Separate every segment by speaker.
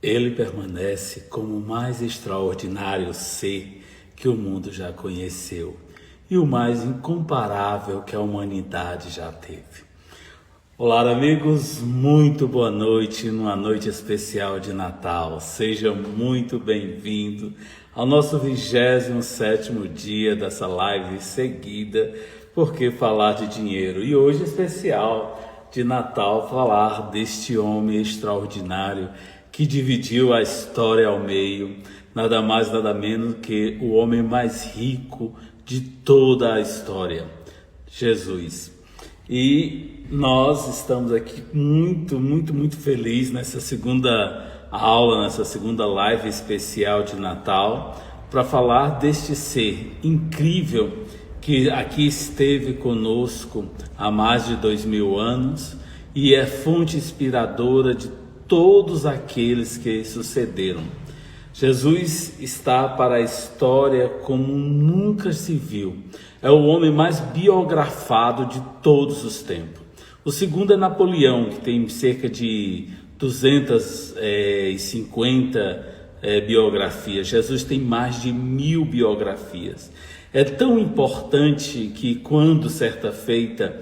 Speaker 1: Ele permanece como o mais extraordinário ser que o mundo já conheceu e o mais incomparável que a humanidade já teve. Olá, amigos, muito boa noite, numa noite especial de Natal. Seja muito bem-vindo ao nosso 27º dia dessa live seguida, porque falar de dinheiro. E hoje especial de Natal, falar deste homem extraordinário que dividiu a história ao meio, nada mais nada menos que o homem mais rico de toda a história, Jesus. E nós estamos aqui muito felizes nessa segunda aula, nessa segunda live especial de Natal, para falar deste ser incrível que aqui esteve conosco há mais de 2000 anos e é fonte inspiradora de todos aqueles que sucederam. Jesus está para a história como nunca se viu. É o homem mais biografado de todos os tempos. O segundo é Napoleão, que tem cerca de 250 biografias. Jesus tem mais de 1000 biografias. É tão importante que quando, certa feita,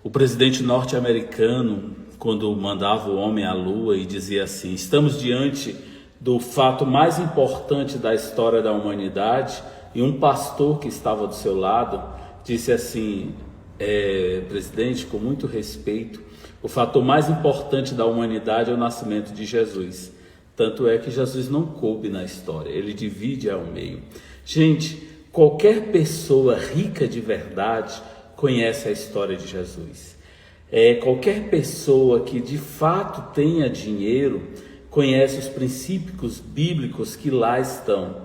Speaker 1: o presidente norte-americano, quando mandava o homem à lua e dizia assim: estamos diante do fato mais importante da história da humanidade, e um pastor que estava do seu lado disse assim: presidente, com muito respeito, o fator mais importante da humanidade é o nascimento de Jesus. Tanto é que Jesus não coube na história, ele divide ao meio. Gente, qualquer pessoa rica de verdade conhece a história de Jesus. Qualquer pessoa que de fato tenha dinheiro conhece os princípios bíblicos que lá estão.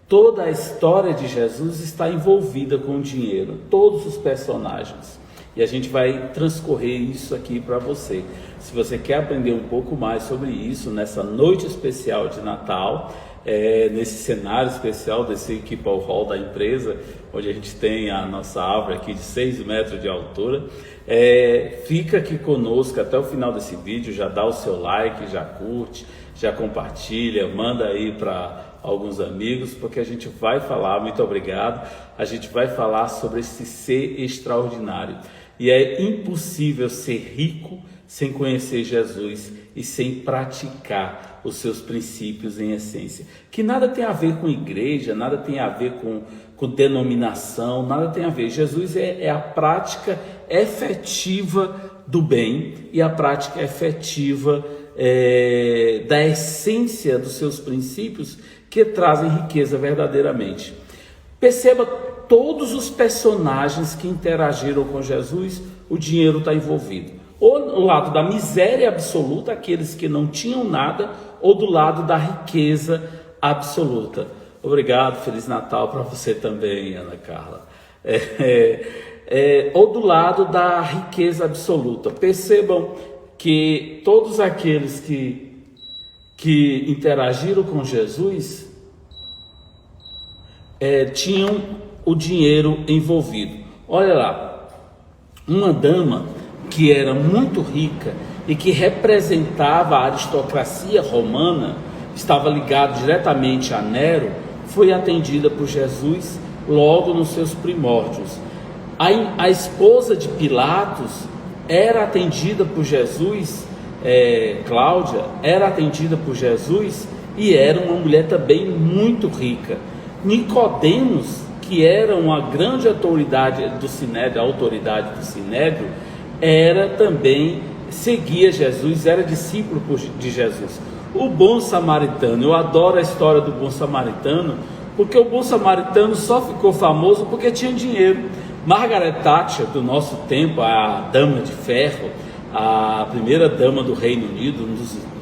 Speaker 1: Toda a história de Jesus está envolvida com o dinheiro, todos os personagens. E a gente vai transcorrer isso aqui para você. Se você quer aprender um pouco mais sobre isso, nessa noite especial de Natal, nesse cenário especial desse Keepall Hall da empresa, onde a gente tem a nossa árvore aqui de 6 metros de altura, fica aqui conosco até o final desse vídeo, já dá o seu like, já curte, já compartilha, manda aí para alguns amigos, porque a gente vai falar, muito obrigado, a gente vai falar sobre esse ser extraordinário. E é impossível ser rico sem conhecer Jesus e sem praticar os seus princípios em essência, que nada tem a ver com igreja, nada tem a ver com denominação, nada tem a ver. Jesus é a prática efetiva do bem e a prática efetiva da essência dos seus princípios que trazem riqueza verdadeiramente. Perceba todos os personagens que interagiram com Jesus, o dinheiro está envolvido. Ou no lado da miséria absoluta, aqueles que não tinham nada, ou do lado da riqueza absoluta. Obrigado, Feliz Natal para você também, Ana Carla. Ou do lado da riqueza absoluta. Percebam que todos aqueles que interagiram com Jesus tinham o dinheiro envolvido. Olha lá, uma dama que era muito rica e que representava a aristocracia romana, estava ligada diretamente a Nero, foi atendida por Jesus logo nos seus primórdios. A esposa de Pilatos era atendida por Jesus, Cláudia, era atendida por Jesus e era uma mulher também muito rica. Nicodemos, que era uma grande autoridade do Sinédrio, a autoridade do Sinédrio, seguia Jesus, era discípulo de Jesus. O bom samaritano, eu adoro a história do bom samaritano, porque o bom samaritano só ficou famoso porque tinha dinheiro. Margaret Thatcher, do nosso tempo, a dama de ferro, a primeira dama do Reino Unido, um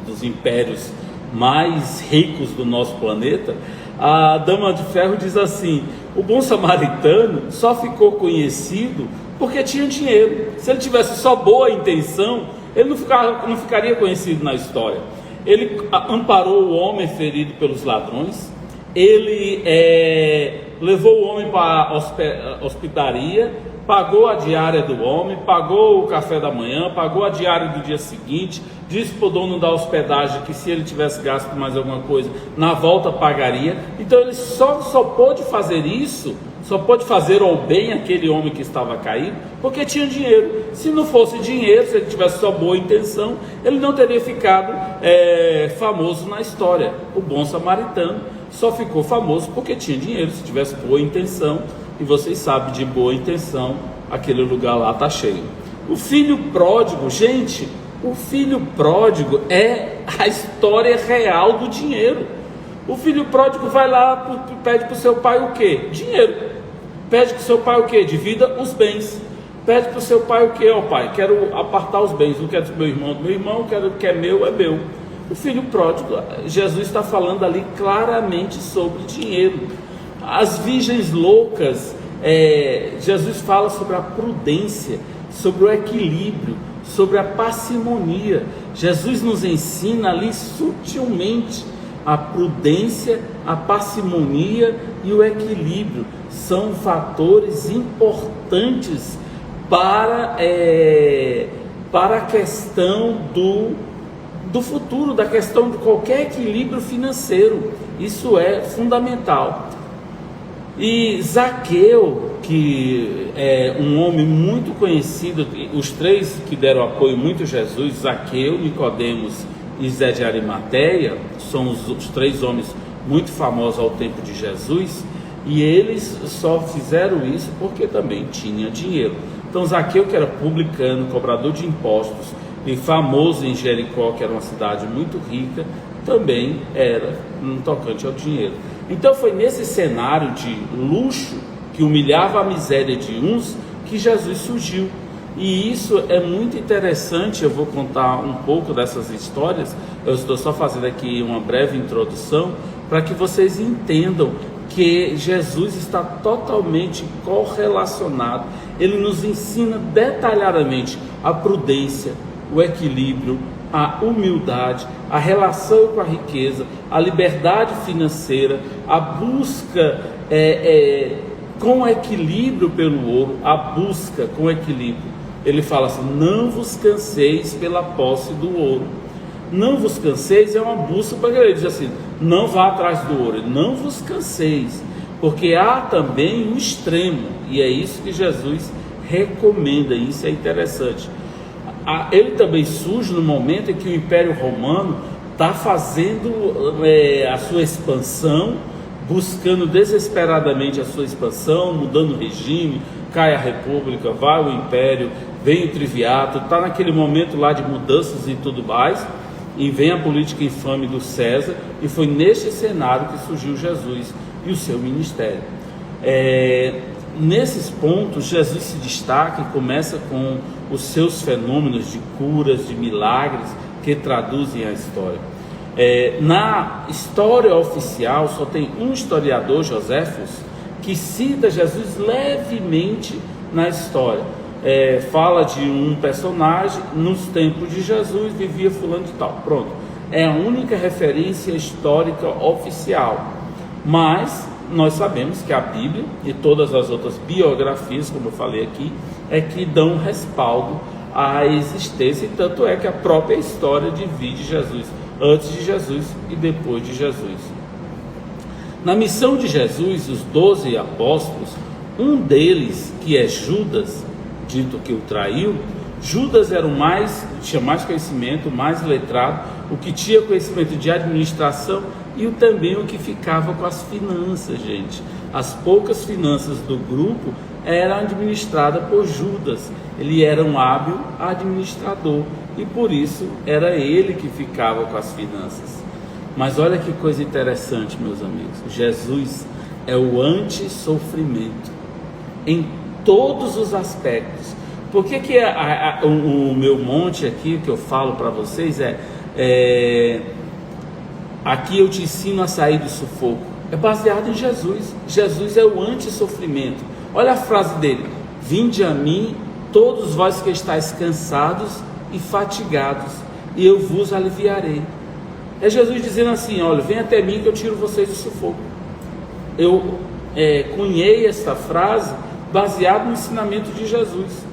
Speaker 1: dos impérios mais ricos do nosso planeta, a dama de ferro diz assim: o bom samaritano só ficou conhecido porque tinha dinheiro. Se ele tivesse só boa intenção, ele não ficaria conhecido na história. Ele amparou o homem ferido pelos ladrões, ele levou o homem para a hospedaria, pagou a diária do homem, pagou o café da manhã, pagou a diária do dia seguinte, disse para o dono da hospedagem que se ele tivesse gasto mais alguma coisa, na volta pagaria. Então ele só pôde fazer isso, só pôde fazer ao bem aquele homem que estava caído, porque tinha dinheiro. Se não fosse dinheiro, se ele tivesse só boa intenção, ele não teria ficado famoso na história. O bom samaritano só ficou famoso porque tinha dinheiro. Se tivesse boa intenção, e vocês sabem, de boa intenção, aquele lugar lá está cheio. O filho pródigo, gente, o filho pródigo é a história real do dinheiro. O filho pródigo vai lá, pede para o seu pai o quê? Dinheiro. Pede para o seu pai o quê? Divida os bens. Pede para o seu pai o quê? Ó pai, quero apartar os bens, não quero do meu irmão, quero o que é meu, é meu. O filho pródigo, Jesus está falando ali claramente sobre dinheiro. As virgens loucas, Jesus fala sobre a prudência, sobre o equilíbrio, sobre a parcimonia. Jesus nos ensina ali sutilmente a prudência, a parcimonia e o equilíbrio. São fatores importantes para a questão do futuro, da questão de qualquer equilíbrio financeiro. Isso é fundamental. E Zaqueu, que é um homem muito conhecido, os três que deram apoio muito a Jesus, Zaqueu, Nicodemos e Zé de Arimateia, são os três homens muito famosos ao tempo de Jesus, e eles só fizeram isso porque também tinha dinheiro. Então Zaqueu, que era publicano, cobrador de impostos, e famoso em Jericó, que era uma cidade muito rica, também era um tocante ao dinheiro. Então foi nesse cenário de luxo, que humilhava a miséria de uns, que Jesus surgiu. E isso é muito interessante. Eu vou contar um pouco dessas histórias. Eu estou só fazendo aqui uma breve introdução para que vocês entendam que Jesus está totalmente correlacionado. Ele nos ensina detalhadamente a prudência, o equilíbrio, a humildade, a relação com a riqueza, a liberdade financeira, a busca com equilíbrio pelo ouro, a busca com equilíbrio. Ele fala assim: não vos canseis pela posse do ouro. Não vos canseis é uma busca para ele diz assim: não vá atrás do ouro, não vos canseis, porque há também um extremo, e é isso que Jesus recomenda. Isso é interessante. Ele também surge no momento em que o Império Romano está fazendo a sua expansão, buscando desesperadamente a sua expansão, mudando o regime. Cai a República, vai o Império, vem o Triviato, está naquele momento lá de mudanças e tudo mais, e vem a política infame do César, e foi neste cenário que surgiu Jesus e o seu ministério. Nesses pontos, Jesus se destaca e começa com os seus fenômenos de curas, de milagres, que traduzem a história. Na história oficial, só tem um historiador, Joséfos, que cita Jesus levemente na história. Fala de um personagem, nos tempos de Jesus vivia fulano de tal. Pronto, é a única referência histórica oficial. Mas nós sabemos que a Bíblia e todas as outras biografias, como eu falei aqui, que dão respaldo à existência, e tanto é que a própria história divide Jesus antes de Jesus e depois de Jesus. Na missão de Jesus, os 12 apóstolos, um deles, que é Judas, dito que o traiu, Judas era tinha mais conhecimento, mais letrado, o que tinha conhecimento de administração e também o que ficava com as finanças, gente. As poucas finanças do grupo eram administradas por Judas. Ele era um hábil administrador e por isso era ele que ficava com as finanças. Mas olha que coisa interessante, meus amigos. Jesus é o anti-sofrimento em todos os aspectos. Por que o meu monte aqui que eu falo para vocês aqui eu te ensino a sair do sufoco? É baseado em Jesus. Jesus é o anti-sofrimento. Olha a frase dele: vinde a mim todos vós que estáis cansados e fatigados, e eu vos aliviarei. É Jesus dizendo assim: olha, vem até mim que eu tiro vocês do sufoco. Eu cunhei esta frase baseado no ensinamento de Jesus.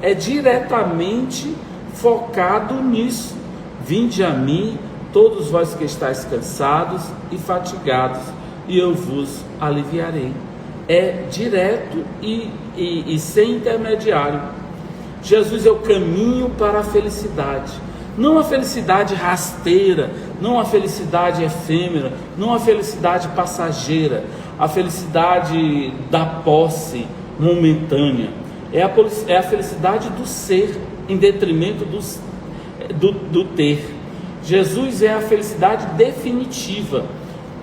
Speaker 1: É diretamente focado nisso. Vinde a mim, todos vós que estáis cansados e fatigados, e eu vos aliviarei. É direto e sem intermediário. Jesus é o caminho para a felicidade. Não a felicidade rasteira, não a felicidade efêmera, não a felicidade passageira, a felicidade da posse momentânea. É a felicidade do ser em detrimento do ter. Jesus é a felicidade definitiva,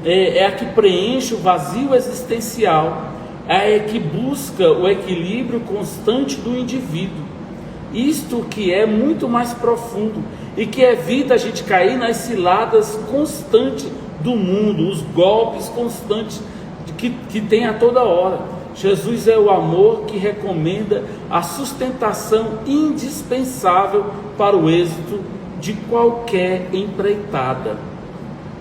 Speaker 1: é a que preenche o vazio existencial, é a que busca o equilíbrio constante do indivíduo. Isto que é muito mais profundo e que evita a gente cair nas ciladas constantes do mundo, os golpes constantes que tem a toda hora. Jesus é o amor que recomenda a sustentação indispensável para o êxito de qualquer empreitada.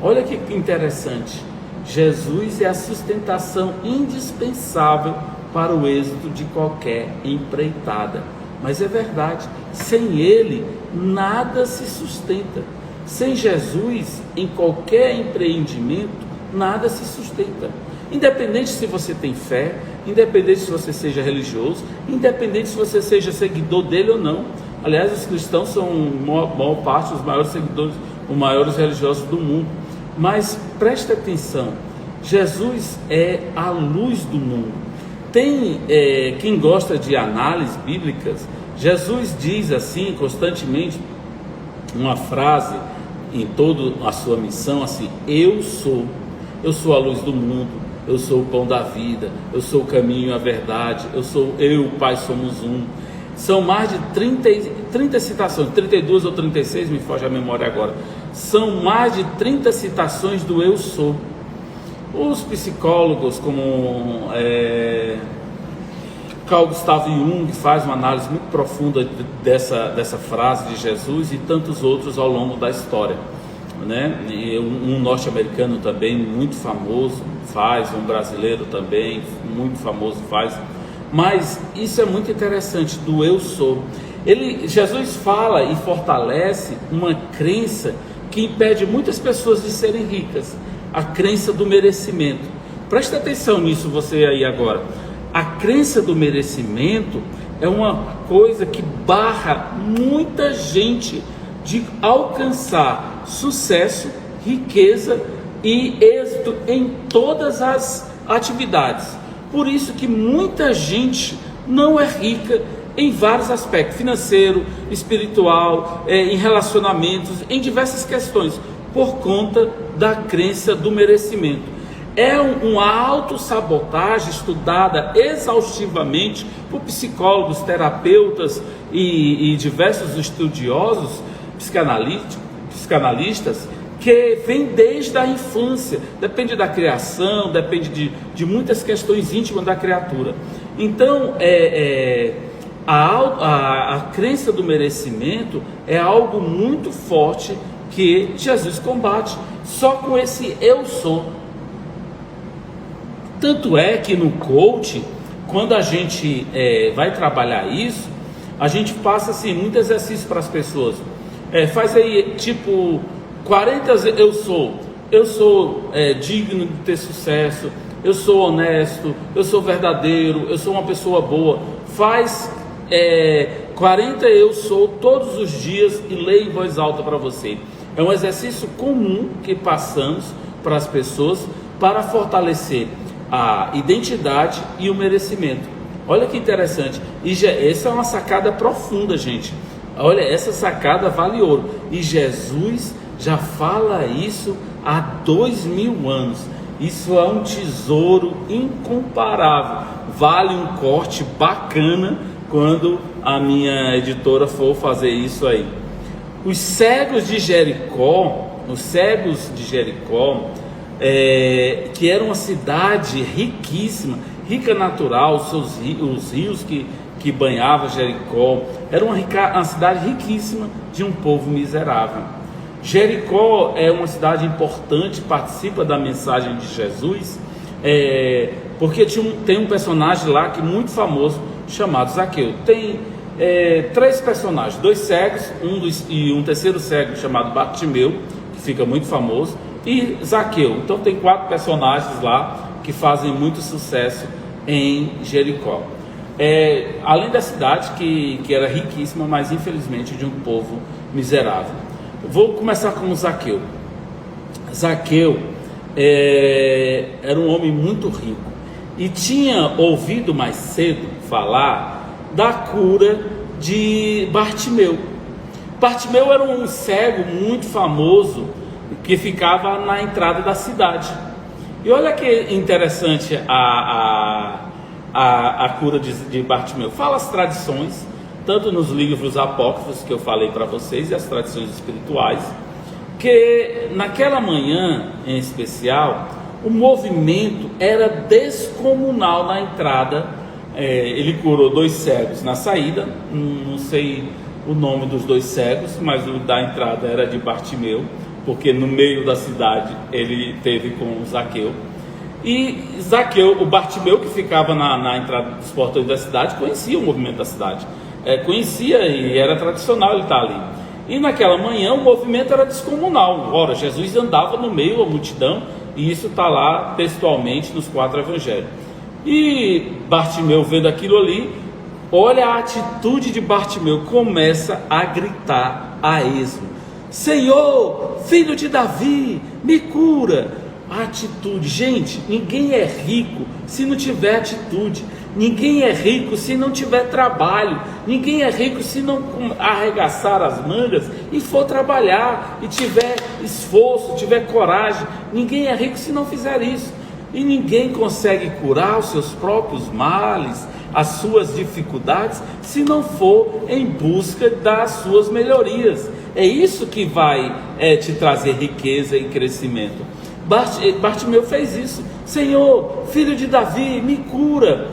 Speaker 1: Olha que interessante. Jesus é a sustentação indispensável para o êxito de qualquer empreitada. Mas é verdade, sem Ele nada se sustenta. Sem Jesus, em qualquer empreendimento, nada se sustenta. Independente se você tem fé, independente se você seja religioso, independente se você seja seguidor dele ou não. Aliás, os cristãos são a maior parte dos maiores seguidores, os maiores religiosos do mundo. Mas preste atenção, Jesus é a luz do mundo. Tem quem gosta de análises bíblicas, Jesus diz assim constantemente, uma frase em toda a sua missão, assim: eu sou a luz do mundo, eu sou o pão da vida, eu sou o caminho e a verdade, eu e o Pai somos um. São mais de 30 citações, 32 ou 36, me foge a memória agora. São mais de 30 citações do eu sou. Os psicólogos como Carl Gustav Jung faz uma análise muito profunda dessa frase de Jesus e tantos outros ao longo da história, né? E um norte-americano também muito famoso faz, um brasileiro também muito famoso faz. Mas isso é muito interessante, do eu sou. Jesus fala e fortalece uma crença que impede muitas pessoas de serem ricas, a crença do merecimento. Presta atenção nisso você aí agora. A crença do merecimento é uma coisa que barra muita gente de alcançar sucesso, riqueza e êxito em todas as atividades. Por isso que muita gente não é rica em vários aspectos, financeiro, espiritual, em relacionamentos, em diversas questões, por conta da crença do merecimento. É uma autossabotagem estudada exaustivamente por psicólogos, terapeutas e diversos estudiosos psicanalistas, que vem desde a infância, depende da criação, depende de muitas questões íntimas da criatura. Então, a crença do merecimento é algo muito forte que Jesus combate, só com esse eu sou. Tanto é que no coaching, quando a gente vai trabalhar isso, a gente passa assim, muito exercício para as pessoas. Faz aí tipo 40 eu sou digno de ter sucesso, eu sou honesto, eu sou verdadeiro, eu sou uma pessoa boa. Faz 40 eu sou todos os dias e leia em voz alta para você. É um exercício comum que passamos para as pessoas para fortalecer a identidade e o merecimento. Olha que interessante. E essa é uma sacada profunda, gente. Olha, essa sacada vale ouro. E Jesus já fala isso há 2000 anos. Isso é um tesouro incomparável. Vale um corte bacana quando a minha editora for fazer isso aí. Os cegos de Jericó, que era uma cidade riquíssima, rica natural, os rios que banhavam Jericó, era uma cidade riquíssima de um povo miserável. Jericó é uma cidade importante, participa da mensagem de Jesus, Porque tem um personagem lá que é muito famoso, chamado Zaqueu. Tem 3 personagens, 2 cegos e um terceiro cego chamado Bartimeu, que fica muito famoso, e Zaqueu. Então tem 4 personagens lá que fazem muito sucesso em Jericó. Além da cidade que era riquíssima, mas infelizmente de um povo miserável. Vou começar com Zaqueu. Zaqueu era um homem muito rico e tinha ouvido mais cedo falar da cura de Bartimeu. Bartimeu era um cego muito famoso que ficava na entrada da cidade. E olha que interessante a cura de Bartimeu. Fala as tradições, tanto nos livros apócrifos que eu falei para vocês e as tradições espirituais, que naquela manhã em especial o movimento era descomunal na entrada. Ele curou 2 cegos na saída, não sei o nome dos 2 cegos, mas o da entrada era de Bartimeu, porque no meio da cidade ele teve com Zaqueu. E Zaqueu, o Bartimeu, que ficava na entrada dos portões da cidade, conhecia o movimento da cidade, conhecia e era tradicional ele estar ali. E naquela manhã o movimento era descomunal. Ora, Jesus andava no meio da multidão, e isso está lá textualmente nos 4 evangelhos. E Bartimeu, vendo aquilo ali, olha a atitude de Bartimeu, começa a gritar a esmo: Senhor, filho de Davi, me cura. A atitude, gente, ninguém é rico se não tiver atitude, ninguém é rico se não tiver trabalho, ninguém é rico se não arregaçar as mangas e for trabalhar, e tiver esforço, tiver coragem. Ninguém é rico se não fizer isso. E ninguém consegue curar os seus próprios males, as suas dificuldades, se não for em busca das suas melhorias. É isso que vai te trazer riqueza e crescimento. Bartimeu fez isso: Senhor, filho de Davi, me cura.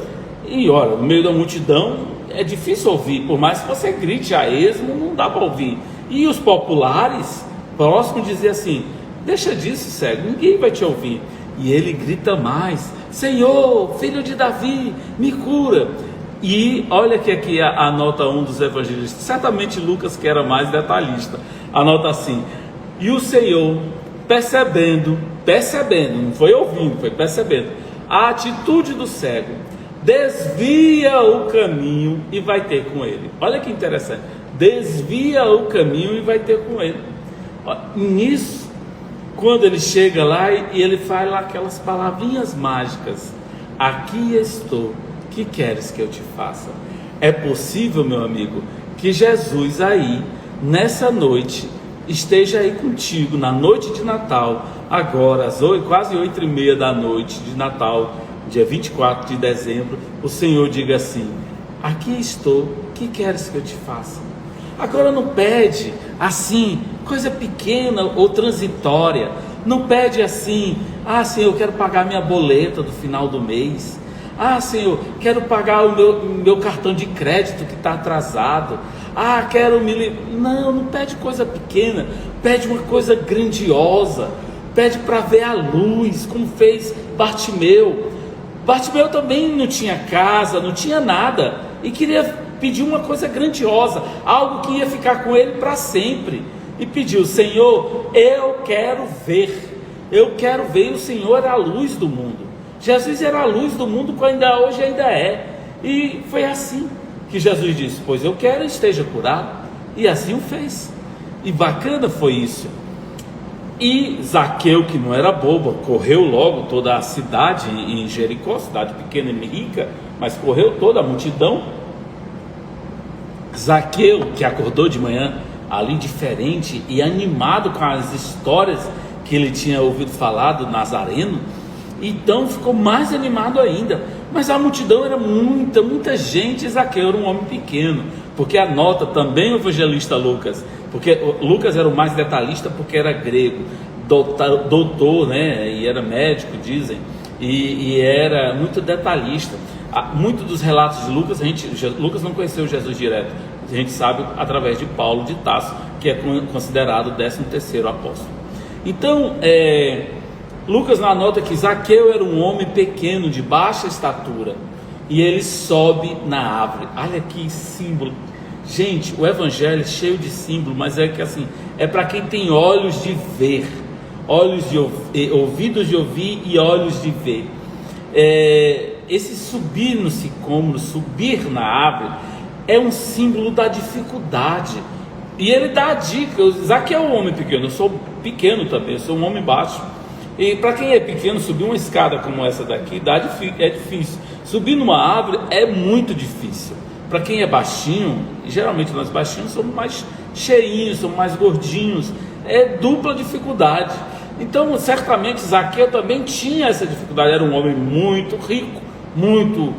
Speaker 1: E olha, no meio da multidão é difícil ouvir, por mais que você grite a esmo, não dá para ouvir. E os populares próximos diziam assim: deixa disso, cego, ninguém vai te ouvir. E ele grita mais: Senhor, filho de Davi, me cura. E olha que aqui anota um dos evangelistas, certamente Lucas, que era mais detalhista, anota assim: e o Senhor, percebendo, não foi ouvindo, foi percebendo a atitude do cego, desvia o caminho e vai ter com ele. Olha que interessante, desvia o caminho e vai ter com ele. Nisso, quando ele chega lá e ele faz lá aquelas palavrinhas mágicas: aqui estou, que queres que eu te faça? É possível, meu amigo, que Jesus aí, nessa noite, esteja aí contigo, na noite de Natal, agora, quase 8h30 da noite de Natal, dia 24 de dezembro, o Senhor diga assim: aqui estou, que queres que eu te faça? Agora não pede assim, coisa pequena ou transitória, não pede assim: ah, Senhor, eu quero pagar minha boleta do final do mês, ah, Senhor, quero pagar o meu cartão de crédito que está atrasado, ah, quero me... Não pede coisa pequena, pede uma coisa grandiosa, pede para ver a luz, como fez Bartimeu. Bartimeu também não tinha casa, não tinha nada, e queria pedir uma coisa grandiosa, algo que ia ficar com ele para sempre, e pediu: Senhor, eu quero ver, e o Senhor é a luz do mundo. Jesus era a luz do mundo, hoje ainda é, e foi assim que Jesus disse: pois eu quero, esteja curado, e assim o fez. E bacana foi isso. E Zaqueu, que não era bobo, correu logo toda a cidade em Jericó, cidade pequena e rica, mas correu toda a multidão. Zaqueu, que acordou de manhã ali diferente e animado com as histórias que ele tinha ouvido falar do Nazareno, então ficou mais animado ainda. Mas a multidão era muita gente, e Zaqueu era um homem pequeno, porque anota também o evangelista Lucas, porque Lucas era o mais detalhista, porque era grego, doutor, né, e era médico, dizem, e era muito detalhista. Muitos dos relatos de Lucas, Lucas não conheceu Jesus direto, a gente sabe através de Paulo de Tarso, que é considerado o 13º apóstolo. Então, Lucas anota que Zaqueu era um homem pequeno, de baixa estatura, e ele sobe na árvore. Olha que símbolo. Gente, o evangelho é cheio de símbolo, mas é que assim, é para quem tem olhos de ver, olhos de ouvidos de ouvir e olhos de ver. Esse subir no sicômoro, subir na árvore, é um símbolo da dificuldade. E ele dá a dica. Zaqueu é um homem pequeno, eu sou pequeno também, eu sou um homem baixo. E para quem é pequeno, subir uma escada como essa daqui é difícil. Subir numa árvore é muito difícil. Para quem é baixinho, geralmente nós baixinhos somos mais cheinhos, somos mais gordinhos, é dupla dificuldade. Então, certamente Zaqueu também tinha essa dificuldade. Era um homem muito rico, muito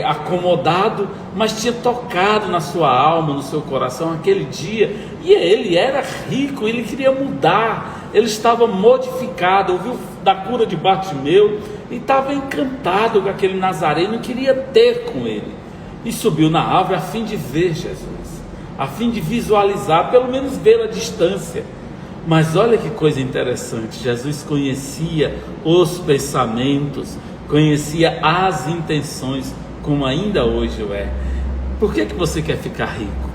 Speaker 1: acomodado, mas tinha tocado na sua alma, no seu coração aquele dia, e ele era rico, ele queria mudar, ele estava modificado, ouviu da cura de Bartimeu e estava encantado com aquele nazareno e queria ter com ele, e subiu na árvore a fim de ver Jesus, a fim de visualizar, pelo menos vê-lo à distância. Mas olha que coisa interessante, Jesus conhecia os pensamentos, conhecia as intenções, como ainda hoje o é. Por que você quer ficar rico?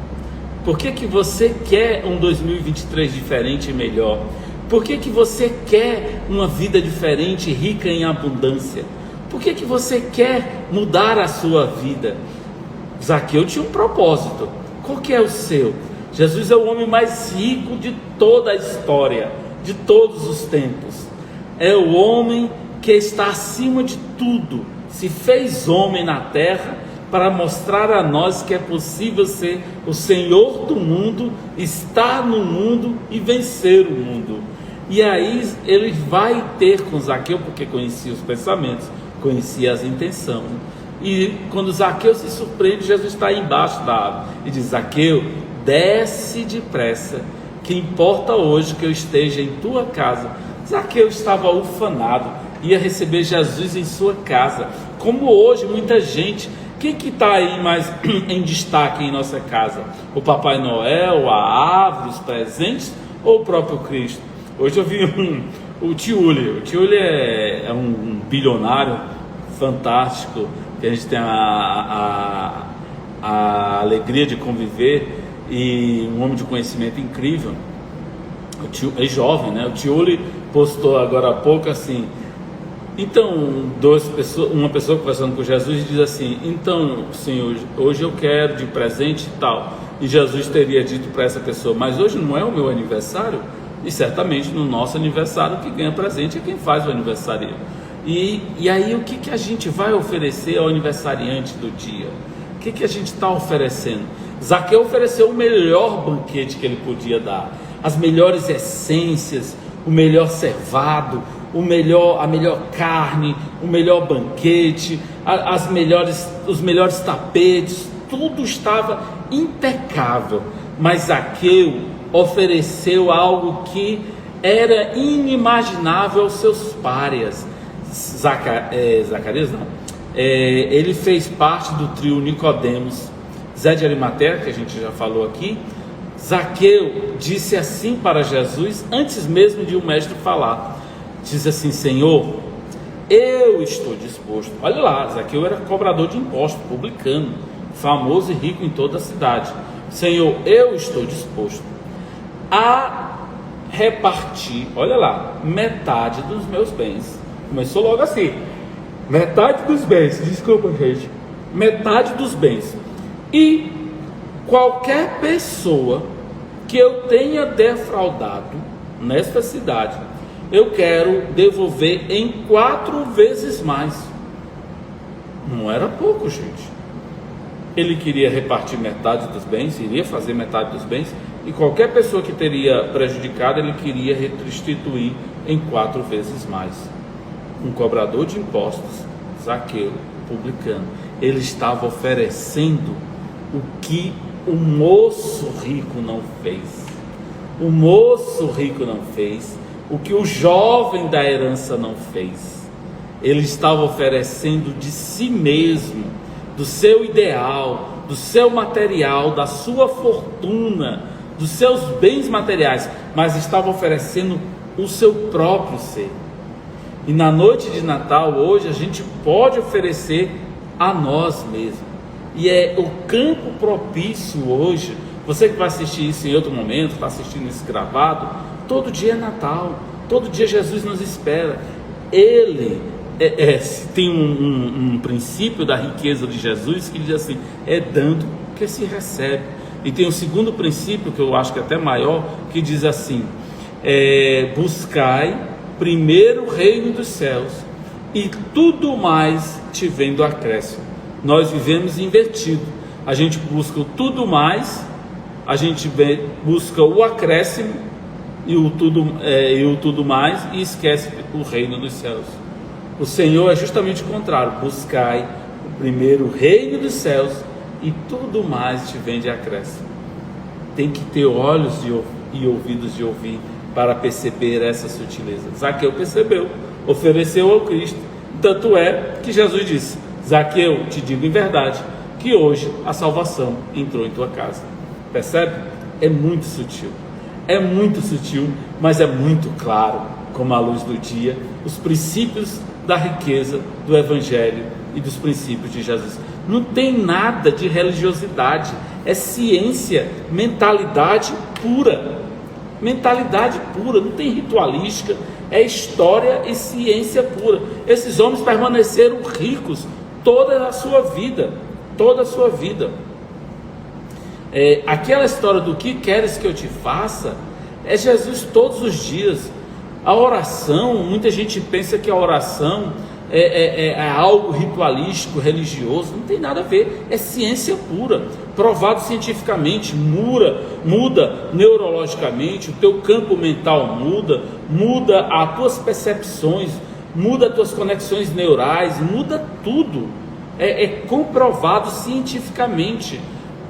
Speaker 1: Por que você quer um 2023 diferente e melhor? Por que você quer uma vida diferente, rica em abundância? Por que você quer mudar a sua vida? Zaqueu tinha um propósito. Qual que é o seu? Jesus é o homem mais rico de toda a história, de todos os tempos. É o homem que está acima de tudo, se fez homem na terra para mostrar a nós que é possível ser o Senhor do mundo, estar no mundo e vencer o mundo. E aí ele vai ter com Zaqueu, porque conhecia os pensamentos, conhecia as intenções. E quando Zaqueu se surpreende, Jesus está aí embaixo da árvore e diz: Zaqueu, desce depressa, que importa hoje que eu esteja em tua casa. Zaqueu estava ufanado, ia receber Jesus em sua casa, como hoje muita gente. Quem que está aí mais em destaque em nossa casa? O Papai Noel, a árvore, os presentes ou o próprio Cristo? Hoje eu vi o Tiúlio. O Tiúlio é um bilionário fantástico, que a gente tem a alegria de conviver, e um homem de conhecimento incrível. É jovem, né? O Tiúlio postou agora há pouco assim: então, uma pessoa conversando com Jesus diz assim: então, Senhor, hoje eu quero de presente e tal. E Jesus teria dito para essa pessoa: mas hoje não é o meu aniversário? E certamente no nosso aniversário quem ganha presente é quem faz o aniversário. E aí o que a gente vai oferecer ao aniversariante do dia? O que a gente está oferecendo? Zaqueu ofereceu o melhor banquete que ele podia dar, as melhores essências, o melhor cevado, a melhor carne, o melhor banquete, os melhores tapetes, tudo estava impecável. Mas Zaqueu ofereceu algo que era inimaginável aos seus párias. Zacarias não. Ele fez parte do trio Nicodemos, Zé de Arimateia, que a gente já falou aqui. Zaqueu disse assim para Jesus, antes mesmo de o mestre falar, diz assim: Senhor, eu estou disposto. Olha lá, Zaqueu era cobrador de impostos, publicano, famoso e rico em toda a cidade. Senhor, eu estou disposto a repartir, olha lá, metade dos meus bens. Começou logo assim: metade dos bens, desculpa gente, metade dos bens, e qualquer pessoa que eu tenha defraudado nesta cidade, eu quero devolver em 4 vezes mais. Não era pouco, gente. Ele queria repartir metade dos bens, iria fazer metade dos bens, e qualquer pessoa que teria prejudicado, ele queria restituir em 4 vezes mais. Um cobrador de impostos, Zaqueu, publicano, ele estava oferecendo o que o moço rico não fez. O moço rico não fez o que o jovem da herança não fez. Ele estava oferecendo de si mesmo, do seu ideal, do seu material, da sua fortuna, dos seus bens materiais, mas estava oferecendo o seu próprio ser. E na noite de Natal, hoje, a gente pode oferecer a nós mesmos. E é o campo propício hoje. Você que vai assistir isso em outro momento, está assistindo isso gravado, todo dia é Natal, todo dia Jesus nos espera. Ele tem um princípio da riqueza de Jesus que diz assim: é dando que se recebe. E tem um segundo princípio, que eu acho que é até maior, que diz assim: buscai primeiro o reino dos céus, e tudo mais te vem do acréscimo. Nós vivemos invertido. A gente busca o tudo mais, a gente busca o acréscimo e o tudo mais, e esquece o reino dos céus. O Senhor é justamente o contrário: buscai primeiro o reino dos céus, e tudo mais te vem de acréscimo. Tem que ter olhos e ouvidos de ouvir para perceber essa sutileza. Zaqueu percebeu, ofereceu ao Cristo. Tanto é que Jesus disse: Zaqueu, te digo em verdade, que hoje a salvação entrou em tua casa. Percebe? É muito sutil, mas é muito claro, como a luz do dia, os princípios da riqueza do Evangelho e dos princípios de Jesus. Não tem nada de religiosidade, é ciência, mentalidade pura, não tem ritualística, é história e ciência pura. Esses homens permaneceram ricos toda a sua vida. Aquela história do que queres que eu te faça, é Jesus todos os dias. A oração, muita gente pensa que a oração é algo ritualístico, religioso. Não tem nada a ver, é ciência pura, provado cientificamente. Muda neurologicamente, o teu campo mental muda as tuas percepções, muda as tuas conexões neurais, muda tudo. É comprovado cientificamente.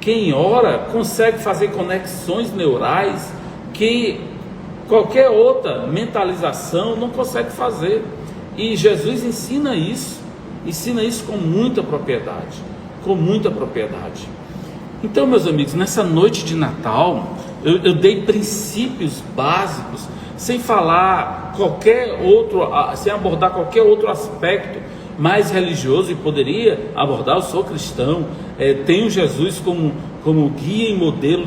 Speaker 1: Quem ora consegue fazer conexões neurais que qualquer outra mentalização não consegue fazer. E Jesus ensina isso com muita propriedade, Então, meus amigos, nessa noite de Natal, eu dei princípios básicos, sem abordar qualquer outro aspecto mais religioso, e poderia abordar. Eu sou cristão, tenho Jesus como guia e modelo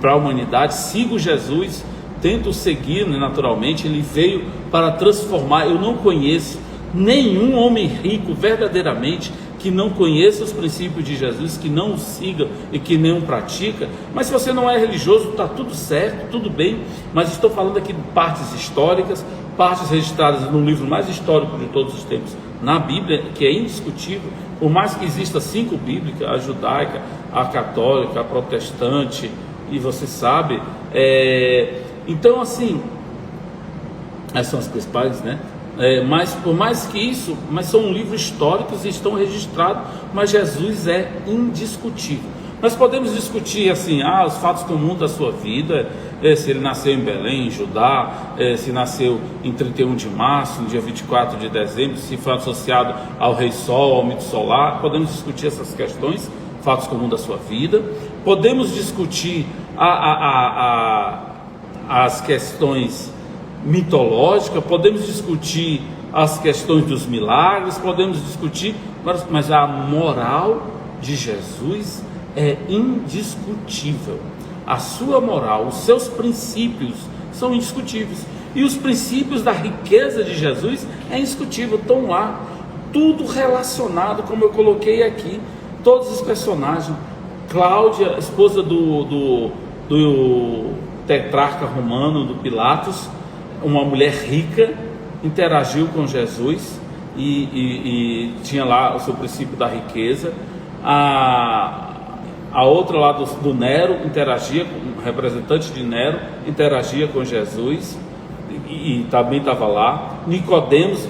Speaker 1: para a humanidade, sigo Jesus, tento seguir, naturalmente. Ele veio para transformar. Eu não conheço nenhum homem rico verdadeiramente que não conheça os princípios de Jesus, que não o siga e que nem o pratica. Mas se você não é religioso, está tudo certo, tudo bem. Mas estou falando aqui de partes históricas, partes registradas no livro mais histórico de todos os tempos, na Bíblia, que é indiscutível. Por mais que exista 5 bíblicas, a judaica, a católica, a protestante, e você sabe, então assim, essas são as principais, né? Mas por mais que isso, mas são livros históricos e estão registrados, mas Jesus é indiscutível. Nós podemos discutir assim, os fatos comuns da sua vida, se ele nasceu em Belém, em Judá, se nasceu em 31 de março, no dia 24 de dezembro, se foi associado ao Rei Sol, ao mito solar. Podemos discutir essas questões, fatos comuns da sua vida. Podemos discutir as questões mitológicas, podemos discutir as questões dos milagres, podemos discutir, mas a moral de Jesus é indiscutível. A sua moral, os seus princípios são indiscutíveis, e os princípios da riqueza de Jesus é indiscutível. Estão lá, tudo relacionado, como eu coloquei aqui, todos os personagens. Cláudia, esposa do tetrarca romano, do Pilatos, uma mulher rica, interagiu com Jesus e tinha lá o seu princípio da riqueza. A outra lá do Nero interagia, um representante de Nero interagia com Jesus e também estava lá. Nicodemos,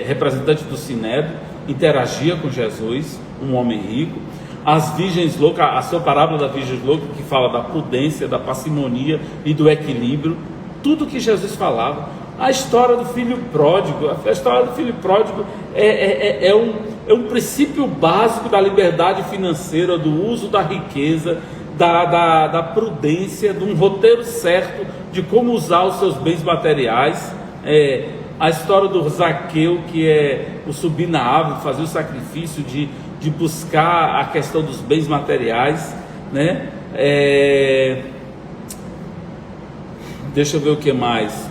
Speaker 1: representante do Sinédrio, interagia com Jesus, um homem rico. As virgens loucas, a sua parábola da virgem louca, que fala da prudência, da parcimonia e do equilíbrio, tudo que Jesus falava. A história do filho pródigo, é um princípio básico da liberdade financeira, do uso da riqueza, da prudência, de um roteiro certo de como usar os seus bens materiais. a história do Zaqueu, que é o subir na árvore, fazer o sacrifício de buscar a questão dos bens materiais, né? Deixa eu ver o que mais.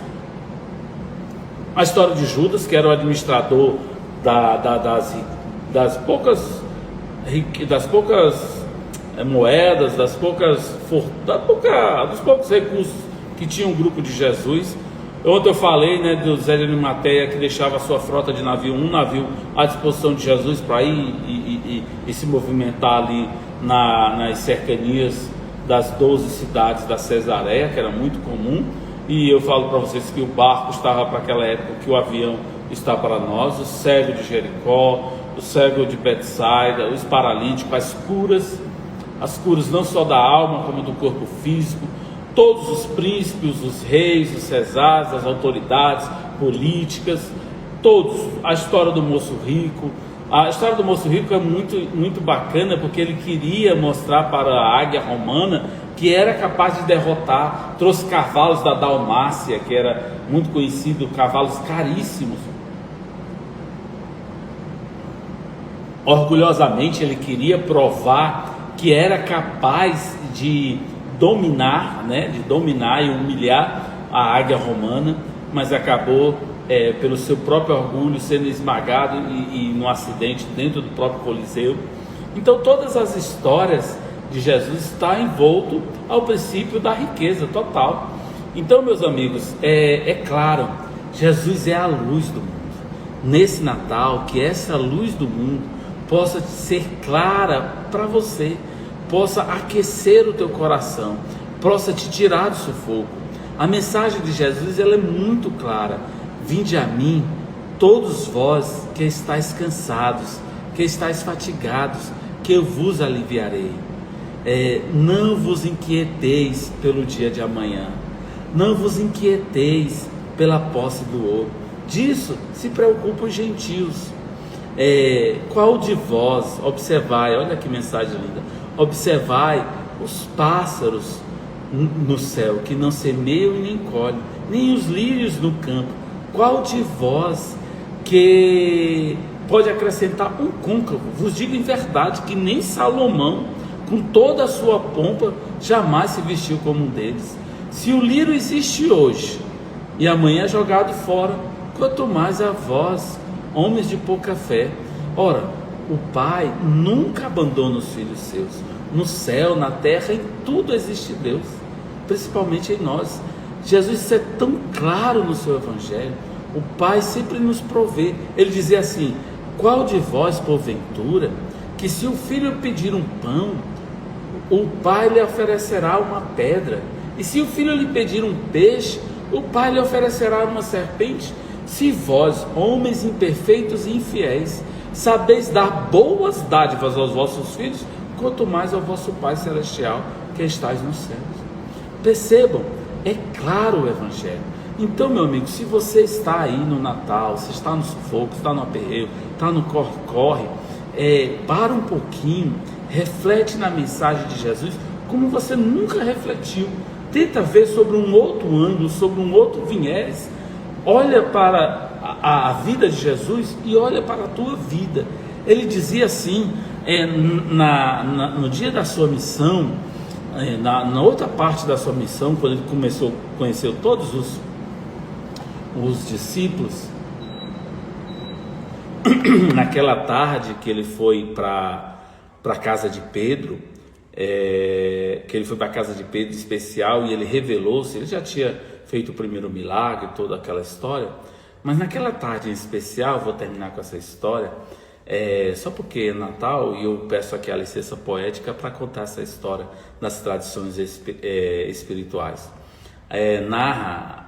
Speaker 1: A história de Judas, que era o administrador das poucas moedas, dos poucos recursos que tinha um grupo de Jesus. Ontem eu falei, né, do Zé de Arimateia, que deixava a sua frota de navio, um navio à disposição de Jesus para ir e se movimentar ali nas cercanias das 12 cidades da Cesareia, que era muito comum. E eu falo para vocês que o barco estava para aquela época que o avião está para nós. O cego de Jericó, o cego de Betsaida, os paralíticos, as curas não só da alma como do corpo físico, todos os príncipes, os reis, os cesares, as autoridades políticas, todos. A história do moço rico. A história do moço rico é muito, muito bacana, porque ele queria mostrar para a águia romana que era capaz de derrotar. Trouxe cavalos da Dalmácia, que era muito conhecido, cavalos caríssimos. Orgulhosamente ele queria provar que era capaz de dominar, né, de dominar e humilhar a águia romana, mas acabou pelo seu próprio orgulho sendo esmagado e num acidente dentro do próprio Coliseu. Então todas as histórias de Jesus está envolto ao princípio da riqueza total. Então, meus amigos, é claro, Jesus é a luz do mundo. Nesse Natal, que essa luz do mundo possa ser clara para você, possa aquecer o teu coração, possa te tirar do sufoco. A mensagem de Jesus, ela é muito clara: vinde a mim, todos vós que estáis cansados, que estáis fatigados, que eu vos aliviarei. Não vos inquieteis pelo dia de amanhã, não vos inquieteis pela posse do ouro. Disso se preocupam os gentios. Qual de vós, observai, olha que mensagem linda, observai os pássaros no céu, que não semeiam e nem colhem, nem os lírios no campo. Qual de vós que pode acrescentar um côncavo? Vos digo em verdade que nem Salomão, com toda a sua pompa, jamais se vestiu como um deles. Se o lírio existe hoje e amanhã é jogado fora, quanto mais a vós, homens de pouca fé. Ora, o Pai nunca abandona os filhos seus. No céu, na terra, em tudo existe Deus, principalmente em nós. Jesus, isso é tão claro no seu Evangelho. O Pai sempre nos provê. Ele dizia assim: qual de vós, porventura, que se o filho pedir um pão, o pai lhe oferecerá uma pedra? E se o filho lhe pedir um peixe, o pai lhe oferecerá uma serpente? Se vós, homens imperfeitos e infiéis, sabeis dar boas dádivas aos vossos filhos, quanto mais ao vosso Pai Celestial que estais nos céus. Percebam, é claro o Evangelho. Então, meu amigo, se você está aí no Natal, se está no sufoco, está no aperreio, está no corre-corre, para um pouquinho, reflete na mensagem de Jesus como você nunca refletiu. Tenta ver sobre um outro ângulo, sobre um outro viés. Olha para a vida de Jesus e olha para a tua vida. Ele dizia assim, no dia da sua missão, na outra parte da sua missão, quando ele conheceu todos os discípulos, naquela tarde que ele foi para a casa de Pedro, especial, e ele revelou-se. Ele já tinha feito o primeiro milagre, toda aquela história, mas naquela tarde em especial, vou terminar com essa história, só porque é Natal, e eu peço aqui a licença poética para contar essa história nas tradições espirituais. Narra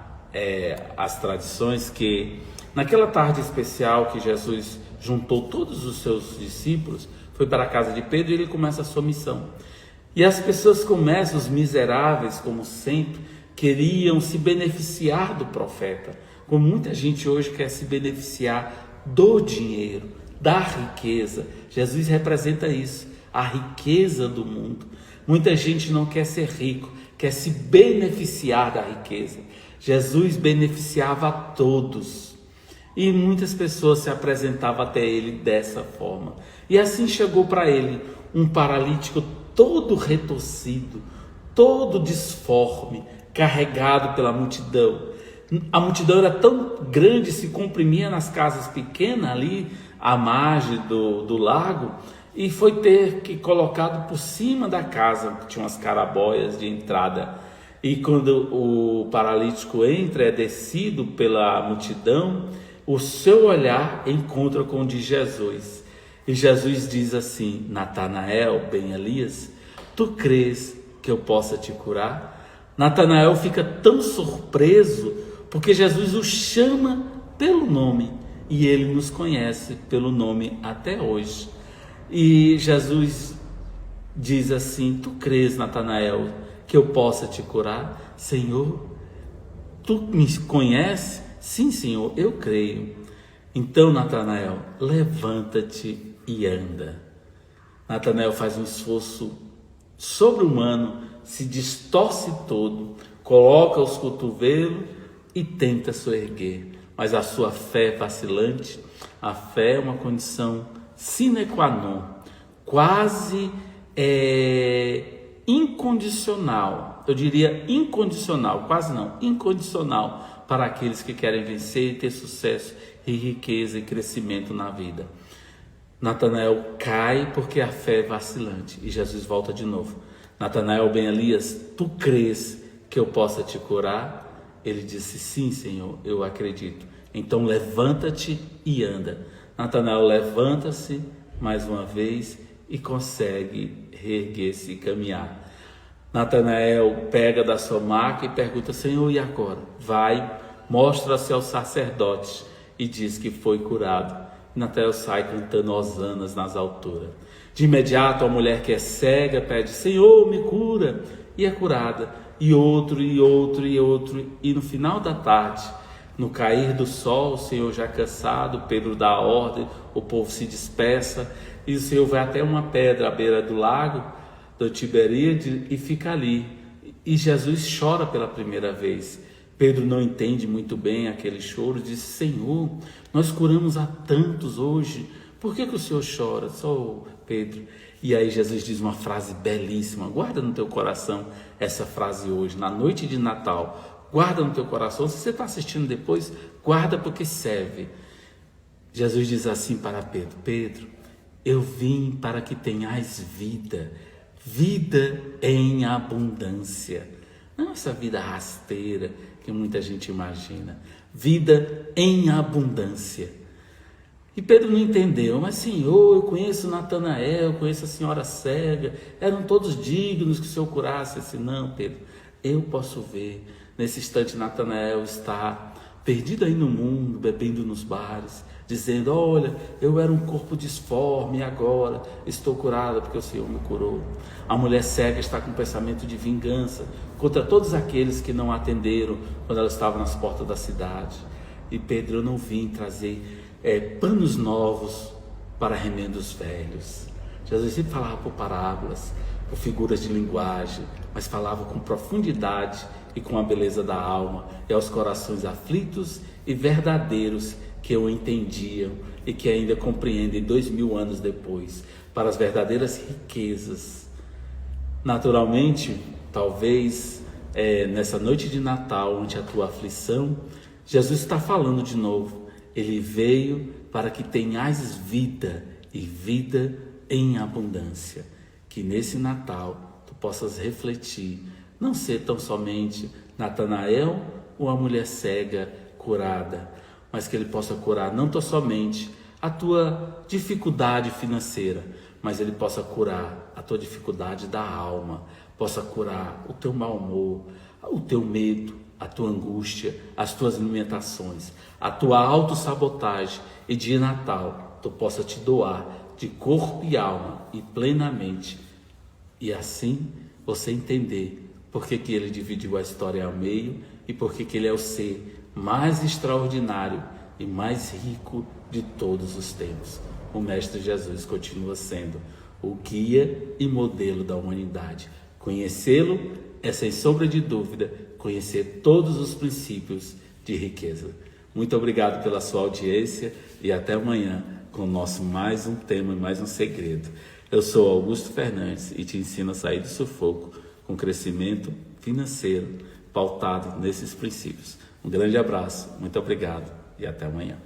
Speaker 1: as tradições que naquela tarde especial que Jesus juntou todos os seus discípulos, foi para a casa de Pedro e ele começa a sua missão. E as pessoas começam, os miseráveis, como sempre, queriam se beneficiar do profeta, como muita gente hoje quer se beneficiar do dinheiro, da riqueza. Jesus representa isso, a riqueza do mundo. Muita gente não quer ser rico, quer se beneficiar da riqueza. Jesus beneficiava a todos. E muitas pessoas se apresentavam até ele dessa forma. E assim chegou para ele um paralítico todo retorcido, todo disforme, carregado pela multidão. A multidão era tão grande, se comprimia nas casas pequenas ali, à margem do lago, e foi ter que colocado por cima da casa, que tinha umas carabóias de entrada. E quando o paralítico entra, é descido pela multidão, o seu olhar encontra com o de Jesus. E Jesus diz assim: Natanael, ben Elias, tu crês que eu possa te curar? Natanael fica tão surpreso, porque Jesus o chama pelo nome, e ele nos conhece pelo nome até hoje. E Jesus diz assim: tu crês, Natanael, que eu possa te curar? Senhor, tu me conheces? Sim, Senhor, eu creio. Então, Natanael, levanta-te e anda. Natanael faz um esforço sobre-humano, se distorce todo, coloca os cotovelos e tenta soerguer. Mas a sua fé vacilante, a fé é uma condição sine qua non, quase incondicional. Eu diria incondicional, quase não, incondicional, para aqueles que querem vencer e ter sucesso e riqueza e crescimento na vida. Natanael cai porque a fé é vacilante, e Jesus volta de novo. Natanael, ben Elias, tu crês que eu possa te curar? Ele disse: sim, Senhor, eu acredito. Então levanta-te e anda. Natanael levanta-se mais uma vez e consegue reerguer-se e caminhar. Natanael pega da sua maca e pergunta: Senhor, e agora? Vai, mostra-se aos sacerdotes e diz que foi curado. Natanael sai cantando hosanas nas alturas. De imediato a mulher que é cega pede: Senhor, me cura, e é curada. E outro, e outro, e outro. E no final da tarde, no cair do sol, o Senhor já cansado, Pedro dá a ordem, o povo se dispersa, e o Senhor vai até uma pedra à beira do lago do Tiberíades e fica ali. E Jesus chora pela primeira vez. Pedro não entende muito bem aquele choro, diz: Senhor, nós curamos a tantos hoje, por que o Senhor chora? Só Pedro. E aí Jesus diz uma frase belíssima, guarda no teu coração essa frase hoje, na noite de Natal, guarda no teu coração. Se você está assistindo depois, guarda, porque serve. Jesus diz assim para Pedro: Pedro, eu vim para que tenhais vida, vida em abundância. Não essa vida rasteira que muita gente imagina. Vida em abundância. E Pedro não entendeu. Mas, Senhor, eu conheço Natanael, eu conheço a senhora cega, eram todos dignos que o Senhor curasse. Assim, não, Pedro, eu posso ver. Nesse instante, Natanael está perdido aí no mundo, bebendo nos bares, dizendo: olha, eu era um corpo disforme e agora estou curada porque o Senhor me curou. A mulher cega está com um pensamento de vingança contra todos aqueles que não atenderam quando ela estava nas portas da cidade. E Pedro: eu não vim trazer panos novos para remendos velhos. Jesus sempre falava por parábolas, por figuras de linguagem, mas falava com profundidade e com a beleza da alma, e aos corações aflitos e verdadeiros que o entendiam e que ainda compreendem 2000 anos depois, para as verdadeiras riquezas. Naturalmente, talvez nessa noite de Natal, ante a tua aflição, Jesus está falando de novo. Ele veio para que tenhais vida, e vida em abundância. Que nesse Natal tu possas refletir, não ser tão somente Natanael ou a mulher cega curada, mas que ele possa curar não tão somente a tua dificuldade financeira, mas ele possa curar a tua dificuldade da alma, possa curar o teu mau humor, o teu medo, a tua angústia, as tuas limitações, a tua autossabotagem, e de Natal tu possa te doar de corpo e alma e plenamente, e assim você entender por que ele dividiu a história ao meio e por que ele é o ser mais extraordinário e mais rico de todos os tempos. O Mestre Jesus continua sendo o guia e modelo da humanidade. Conhecê-lo é, sem sombra de dúvida, conhecer todos os princípios de riqueza. Muito obrigado pela sua audiência e até amanhã com o nosso mais um tema e mais um segredo. Eu sou Augusto Fernandes e te ensino a sair do sufoco com crescimento financeiro pautado nesses princípios. Um grande abraço, muito obrigado e até amanhã.